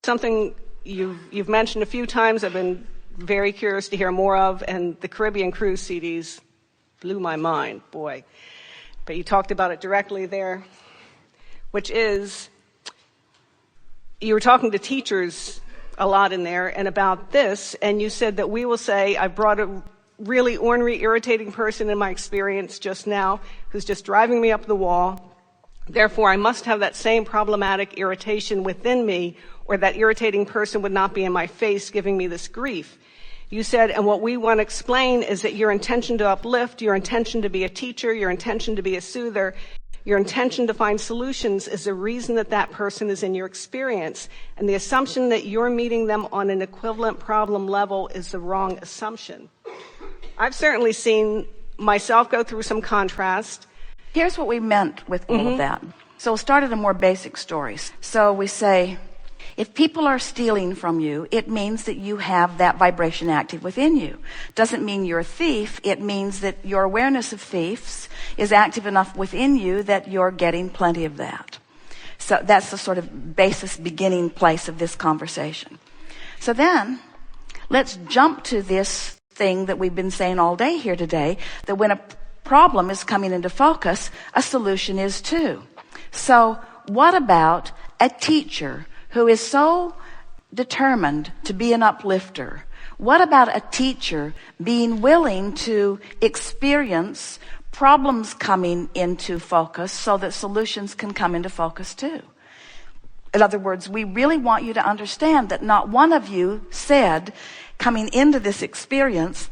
something you've mentioned a few times. I've been very curious to hear more of, and the Caribbean Cruise CDs blew my mind, boy. But you talked about it directly there, which is, you were talking to teachers a lot in there and about this, and you said that we will say, I brought a really ornery, irritating person in my experience just now who's just driving me up the wall. Therefore, I must have that same problematic irritation within me, or that irritating person would not be in my face giving me this grief. You said, and what we want to explain is that your intention to uplift, your intention to be a teacher, your intention to be a soother, your intention to find solutions is the reason that that person is in your experience. And the assumption that you're meeting them on an equivalent problem level is the wrong assumption. I've certainly seen myself go through some contrast. Here's what we meant with all of that. So we'll start at a more basic story. So we say, if people are stealing from you, it means that you have that vibration active within you. Doesn't mean you're a thief. It means that your awareness of thieves is active enough within you that you're getting plenty of that. So that's the sort of basis beginning place of this conversation. So then let's jump to this thing that we've been saying all day here today, that when a problem is coming into focus, a solution is too. So what about a teacher who is so determined to be an uplifter? What about a teacher being willing to experience problems coming into focus so that solutions can come into focus too? In other words, we really want you to understand that not one of you said, coming into this experience,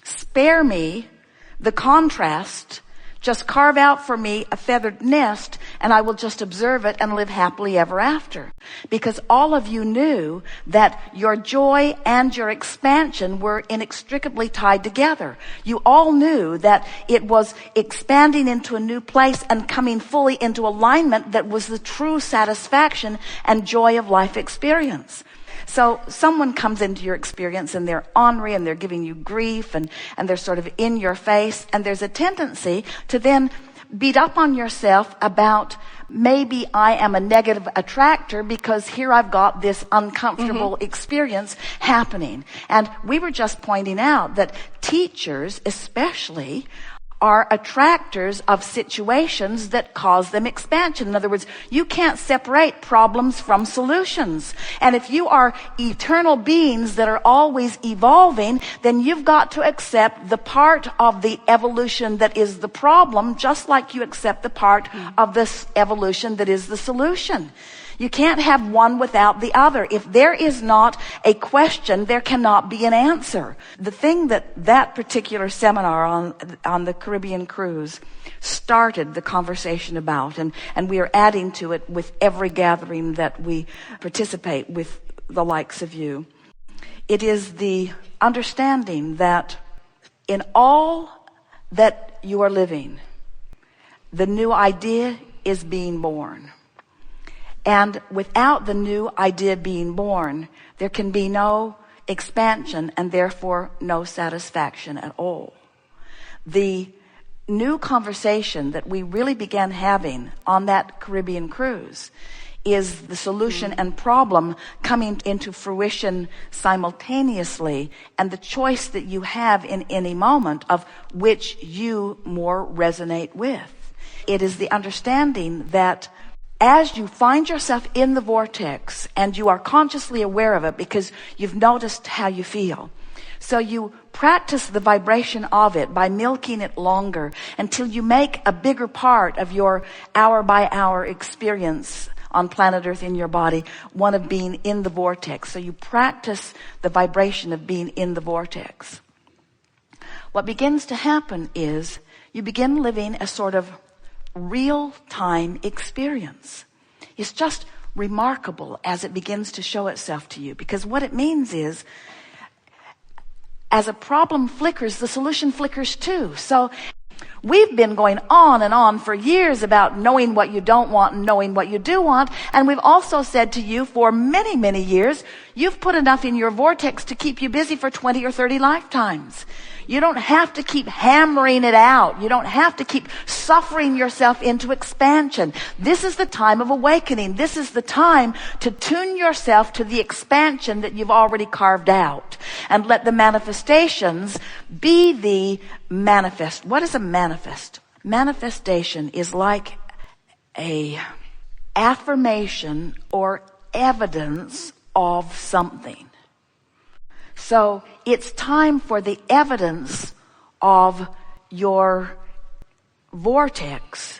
spare me the contrast, just carve out for me a feathered nest and I will just observe it and live happily ever after. Because all of you knew that your joy and your expansion were inextricably tied together. You all knew that it was expanding into a new place and coming fully into alignment that was the true satisfaction and joy of life experience. So someone comes into your experience and they're ornery and they're giving you grief and they're sort of in your face, and there's a tendency to then beat up on yourself about, maybe I am a negative attractor because here I've got this uncomfortable experience happening. And we were just pointing out that teachers especially are attractors of situations that cause them expansion. In other words, you can't separate problems from solutions. And if you are eternal beings that are always evolving, then you've got to accept the part of the evolution that is the problem, just like you accept the part of this evolution that is the solution. You can't have one without the other. If there is not a question, there cannot be an answer. The thing that particular seminar on the Caribbean cruise started the conversation about, and we are adding to it with every gathering that we participate with the likes of you. It is the understanding that in all that you are living, the new idea is being born. And without the new idea being born, there can be no expansion and therefore no satisfaction at all. The new conversation that we really began having on that Caribbean cruise is the solution and problem coming into fruition simultaneously, and the choice that you have in any moment of which you more resonate with. It is the understanding that as you find yourself in the vortex and you are consciously aware of it because you've noticed how you feel, so you practice the vibration of it by milking it longer until you make a bigger part of your hour by hour experience on planet Earth in your body one of being in the vortex. So you practice the vibration of being in the vortex. What begins to happen is you begin living a sort of real-time experience. It's just remarkable as it begins to show itself to you, because what it means is, as a problem flickers, the solution flickers too. So We've been going on and on for years about knowing what you don't want and knowing what you do want. And we've also said to you for many, many years, you've put enough in your vortex to keep you busy for 20 or 30 lifetimes. You don't have to keep hammering it out. You don't have to keep suffering yourself into expansion. This is the time of awakening. This is the time to tune yourself to the expansion that you've already carved out. And let the manifestations be the manifest. What is a manifest? Manifestation is like a affirmation or evidence of something. So it's time for the evidence of your vortex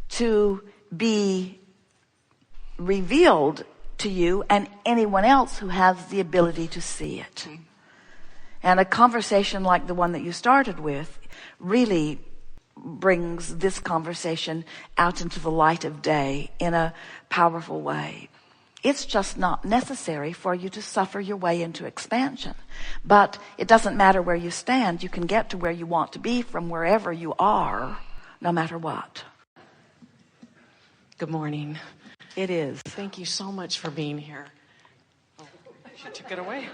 to be revealed to you and anyone else who has the ability to see it. And a conversation like the one that you started with really brings this conversation out into the light of day in a powerful way. It's just not necessary for you to suffer your way into expansion. But it doesn't matter where you stand. You can get to where you want to be from wherever you are, no matter what. Good morning. It is. Thank you so much for being here. Oh, she took it away.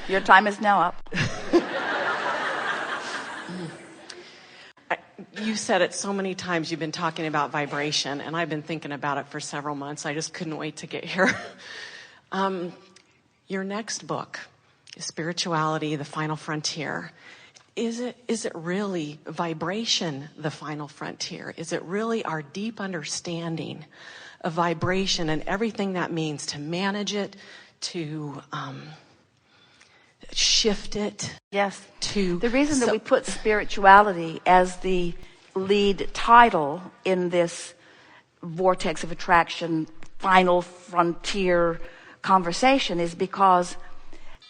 Your time is now up. You said it so many times. You've been talking about vibration, and I've been thinking about it for several months. I just couldn't wait to get here. Your next book, Spirituality, the Final Frontier. Is it really vibration, the final frontier? Is it really our deep understanding of vibration and everything that means to manage it, to shift it? Yes. The reason that we put spirituality as the lead title in this Vortex of Attraction Final Frontier conversation is because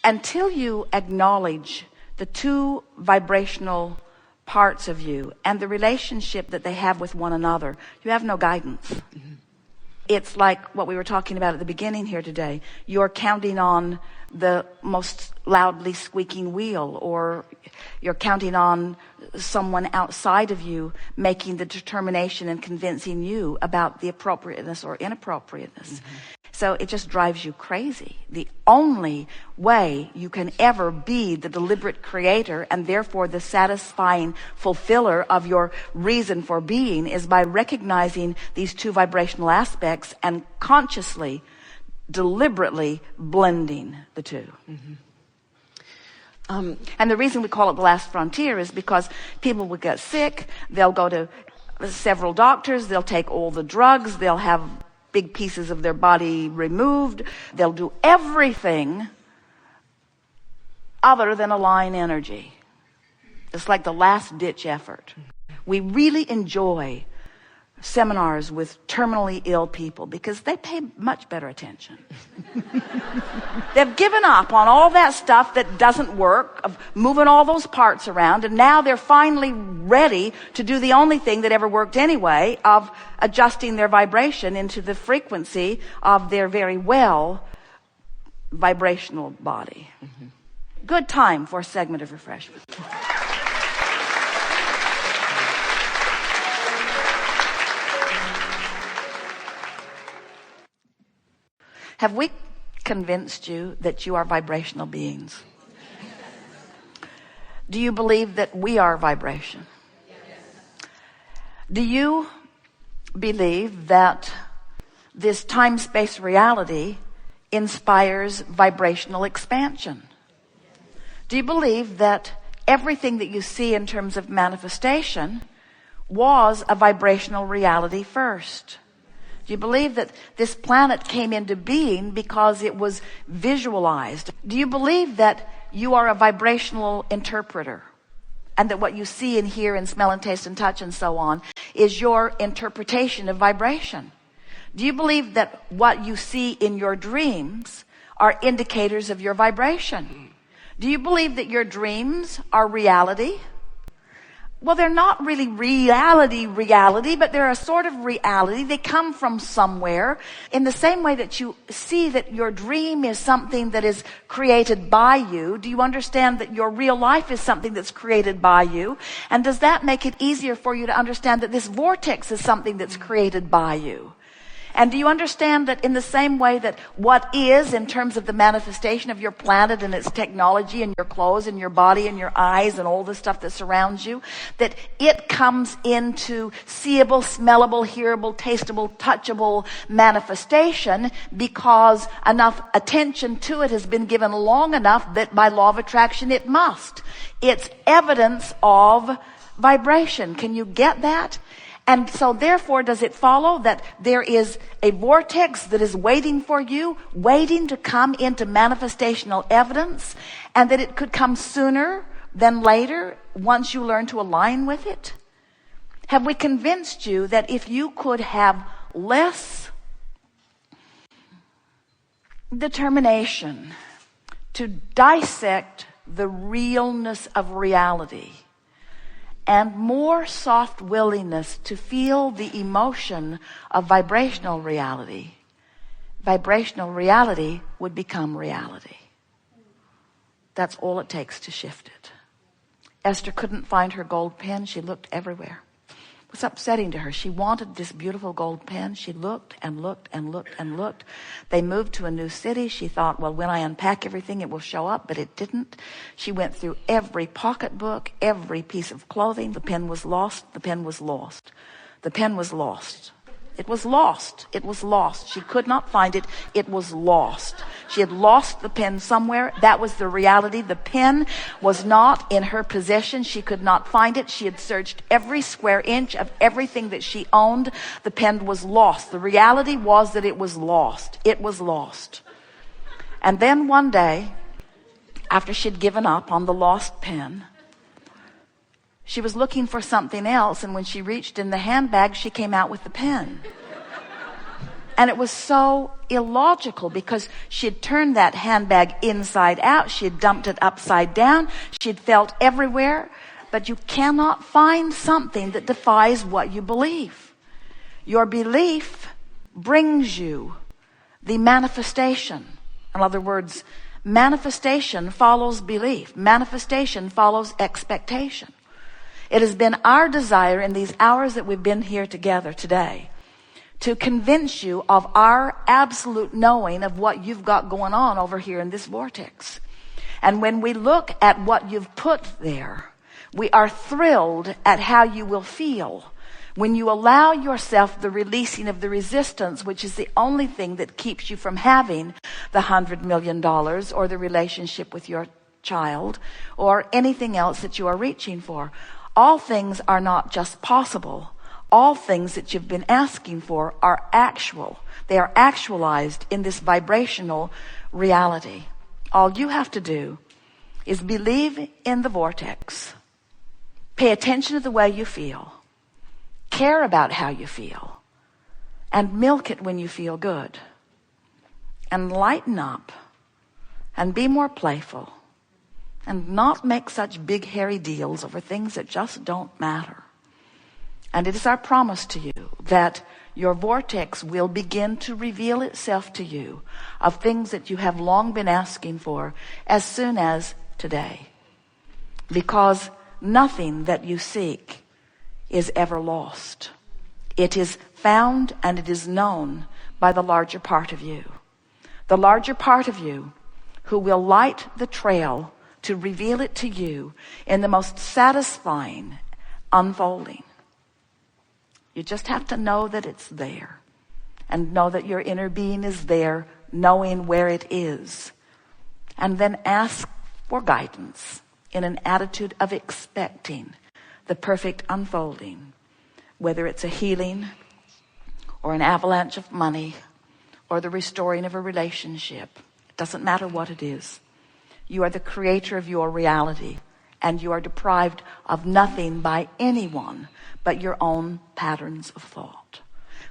until you acknowledge the two vibrational parts of you and the relationship that they have with one another, you have no guidance. Mm-hmm. It's like what we were talking about at the beginning here today. You're counting on the most loudly squeaking wheel, or you're counting on someone outside of you making the determination and convincing you about the appropriateness or inappropriateness. Mm-hmm. So it just drives you crazy. The only way you can ever be the deliberate creator and therefore the satisfying fulfiller of your reason for being is by recognizing these two vibrational aspects and consciously, deliberately blending the two. Mm-hmm. And the reason we call it the last frontier is because people will get sick, they'll go to several doctors, they'll take all the drugs, they'll have big pieces of their body removed. They'll do everything other than align energy. It's like the last ditch effort. We really enjoy seminars with terminally ill people because they pay much better attention. They've given up on all that stuff that doesn't work, of moving all those parts around, and now they're finally ready to do the only thing that ever worked anyway, of adjusting their vibration into the frequency of their very well vibrational body. Mm-hmm. Good time for a segment of refreshment. Have we convinced you that you are vibrational beings? Do you believe that we are vibration? Yes. Do you believe that this time-space reality inspires vibrational expansion? Do you believe that everything that you see in terms of manifestation was a vibrational reality first? Do you believe that this planet came into being because it was visualized? Do you believe that you are a vibrational interpreter and that what you see and hear and smell and taste and touch and so on is your interpretation of vibration? Do you believe that what you see in your dreams are indicators of your vibration? Do you believe that your dreams are reality? Well, they're not really reality, but they're a sort of reality. They come from somewhere. In the same way that you see that your dream is something that is created by you, do you understand that your real life is something that's created by you? And does that make it easier for you to understand that this vortex is something that's created by you? And do you understand that in the same way that what is, in terms of the manifestation of your planet and its technology and your clothes and your body and your eyes and all the stuff that surrounds you, that it comes into seeable, smellable, hearable, tastable, touchable manifestation because enough attention to it has been given long enough that by law of attraction it must. It's evidence of vibration. Can you get that? And so therefore, does it follow that there is a vortex that is waiting for you, waiting to come into manifestational evidence, and that it could come sooner than later once you learn to align with it? Have we convinced you that if you could have less determination to dissect the realness of reality, and more soft willingness to feel the emotion of vibrational reality would become reality? That's all it takes to shift it. Esther couldn't find her gold pen. She looked everywhere. It was upsetting to her. She wanted this beautiful gold pen. She looked and looked and looked and looked. They moved to a new city. She thought, well, when I unpack everything, it will show up, but it didn't. She went through every pocketbook, every piece of clothing. The pen was lost. The pen was lost. The pen was lost. It was lost. It was lost. She could not find it. It was lost. She had lost the pen somewhere. That was the reality. The pen was not in her possession. She could not find it. She had searched every square inch of everything that she owned. The pen was lost. The reality was that it was lost. It was lost. And then one day, after she'd given up on the lost pen, she was looking for something else, and when she reached in the handbag, she came out with the pen. And it was so illogical because she had turned that handbag inside out. She had dumped it upside down. She had felt everywhere. But you cannot find something that defies what you believe. Your belief brings you the manifestation. In other words, manifestation follows belief. Manifestation follows expectation. It has been our desire in these hours that we've been here together today to convince you of our absolute knowing of what you've got going on over here in this vortex. And when we look at what you've put there, we are thrilled at how you will feel when you allow yourself the releasing of the resistance, which is the only thing that keeps you from having the $100 million or the relationship with your child or anything else that you are reaching for. All things are not just possible. All things that you've been asking for are actual. They are actualized in this vibrational reality. All you have to do is believe in the vortex. Pay attention to the way you feel. Care about how you feel. And milk it when you feel good. And lighten up. And be more playful. And not make such big hairy deals over things that just don't matter. And it is our promise to you that your vortex will begin to reveal itself to you of things that you have long been asking for as soon as today. Because nothing that you seek is ever lost. It is found and it is known by the larger part of you. The larger part of you who will light the trail to reveal it to you in the most satisfying unfolding. You just have to know that it's there and know that your inner being is there, knowing where it is. And then ask for guidance in an attitude of expecting the perfect unfolding, whether it's a healing or an avalanche of money or the restoring of a relationship. It doesn't matter what it is. You are the creator of your reality, and you are deprived of nothing by anyone but your own patterns of thought.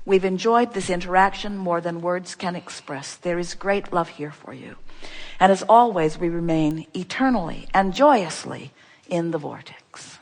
We've enjoyed this interaction more than words can express. There is great love here for you. And as always, we remain eternally and joyously in the vortex.